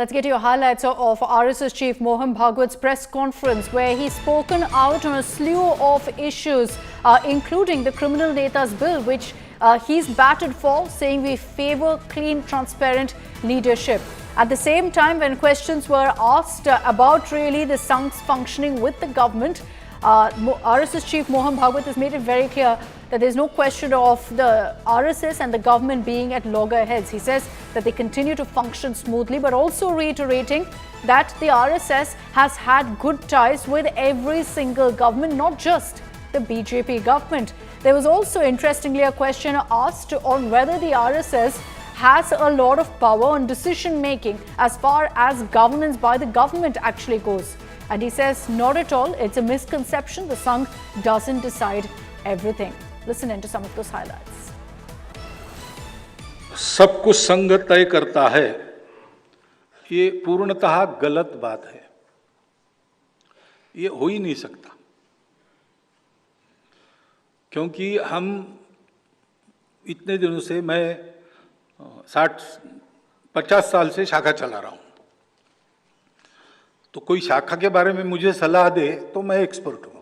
Let's get your highlights of RSS Chief Mohan Bhagwat's press conference, where he's spoken out on a slew of issues, including the Criminal Netas Bill, which he's batted for, saying we favour clean, transparent leadership. At the same time, when questions were asked about really the Sangh's functioning with the government, RSS Chief Mohan Bhagwat has made it very clear that there is no question of the RSS and the government being at loggerheads. He says that they continue to function smoothly, but also reiterating that the RSS has had good ties with every single government, not just the BJP government. There was also, interestingly, a question asked on whether the RSS has a lot of power on decision making as far as governance by the government actually goes. And he says, not at all. It's a misconception. The Sangh doesn't decide everything. Listen into some of those highlights. सब कुछ संघ तय करता है, ये पूर्णतः गलत बात है। ये हो ही नहीं सकता, क्योंकि हम इतने दिनों से, मैं 50 साल से शाखा चला रहा हूं, तो कोई शाखा के बारे में मुझे सलाह दे तो मैं एक्सपर्ट हूं,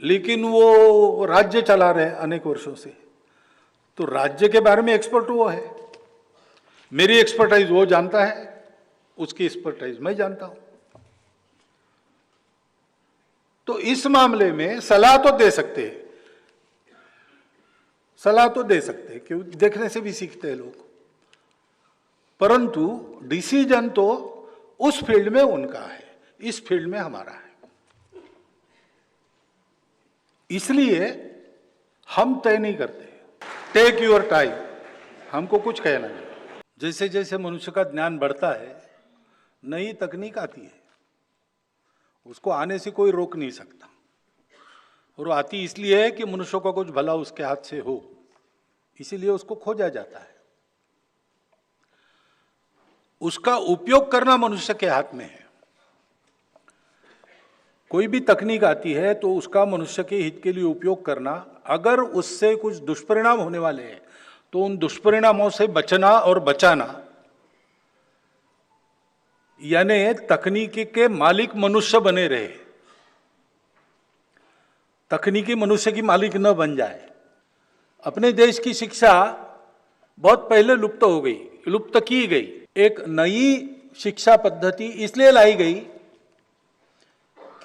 लेकिन वो राज्य चला रहे अनेक वर्षों से, तो राज्य के बारे में एक्सपर्ट वो है। मेरी एक्सपर्टाइज वो जानता है, उसकी एक्सपर्टाइज मैं जानता हूं। तो इस मामले में सलाह तो दे सकते हैं, सलाह तो दे सकते हैं, क्यों, देखने से भी सीखते हैं लोग, परंतु डिसीजन तो उस फील्ड में उनका है, इस फील्ड में हमारा है। इसलिए हम तय नहीं करते। टेक योर टाइम, हमको कुछ कहना नहीं। जैसे जैसे मनुष्य का ज्ञान बढ़ता है, नई तकनीक आती है, उसको आने से कोई रोक नहीं सकता, और वो आती इसलिए है कि मनुष्य का कुछ भला उसके हाथ से हो, इसीलिए उसको खोजा जाता है। उसका उपयोग करना मनुष्य के हाथ में है। कोई भी तकनीक आती है तो उसका मनुष्य के हित के लिए उपयोग करना, अगर उससे कुछ दुष्परिणाम होने वाले हैं तो उन दुष्परिणामों से बचना और बचाना, यानी तकनीकी के मालिक मनुष्य बने रहे, तकनीकी मनुष्य की मालिक न बन जाए। अपने देश की शिक्षा बहुत पहले लुप्त की गई। एक नई शिक्षा पद्धति इसलिए लाई गई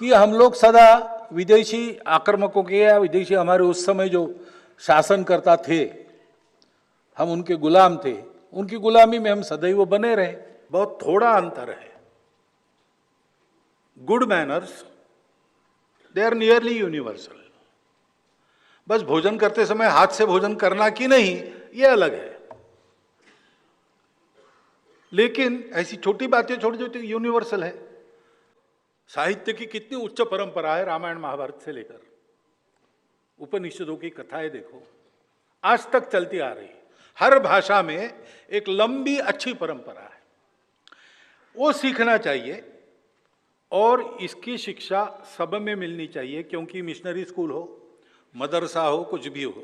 कि हम लोग सदा विदेशी आक्रमकों के या विदेशी हमारे उस समय जो शासनकर्ता थे, हम उनके गुलाम थे, उनकी गुलामी में हम सदैव बने रहे। बहुत थोड़ा अंतर है। Good manners they are nearly universal. बस भोजन करते समय हाथ से भोजन करना कि नहीं, ये अलग है, लेकिन ऐसी छोटी बातें छोटी छोटी यूनिवर्सल है। साहित्य की कितनी उच्च परंपरा है, रामायण महाभारत से लेकर उपनिषदों की कथाएं देखो, आज तक चलती आ रही। हर भाषा में एक लंबी अच्छी परंपरा है, वो सीखना चाहिए और इसकी शिक्षा सब में मिलनी चाहिए, क्योंकि मिशनरी स्कूल हो, मदरसा हो, कुछ भी हो,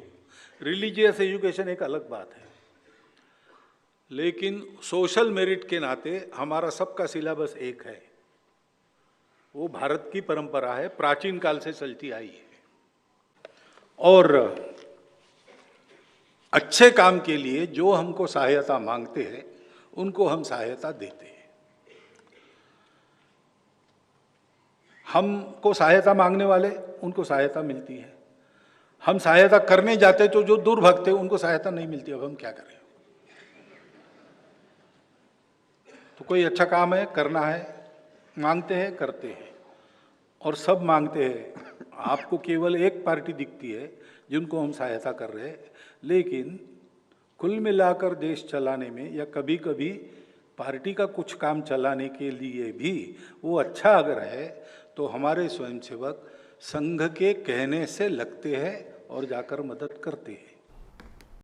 रिलीजियस एजुकेशन एक अलग बात है, लेकिन सोशल मेरिट के नाते हमारा सबका सिलेबस एक है। वो भारत की परंपरा है, प्राचीन काल से चलती आई है, और अच्छे काम के लिए जो हमको सहायता मांगते हैं उनको हम सहायता देते हैं। हमको सहायता मांगने वाले, उनको सहायता मिलती है। हम सहायता करने जाते तो जो दूर भागते उनको सहायता नहीं मिलती। अब हम क्या करें? तो कोई अच्छा काम है, करना है, मांगते हैं, करते हैं, और सब मांगते हैं। आपको केवल एक पार्टी दिखती है जिनको हम सहायता कर रहे हैं, लेकिन कुल मिलाकर देश चलाने में या कभी कभी पार्टी का कुछ काम चलाने के लिए भी वो अच्छा अगर है तो हमारे स्वयंसेवक संघ के कहने से लगते हैं और जाकर मदद करते हैं।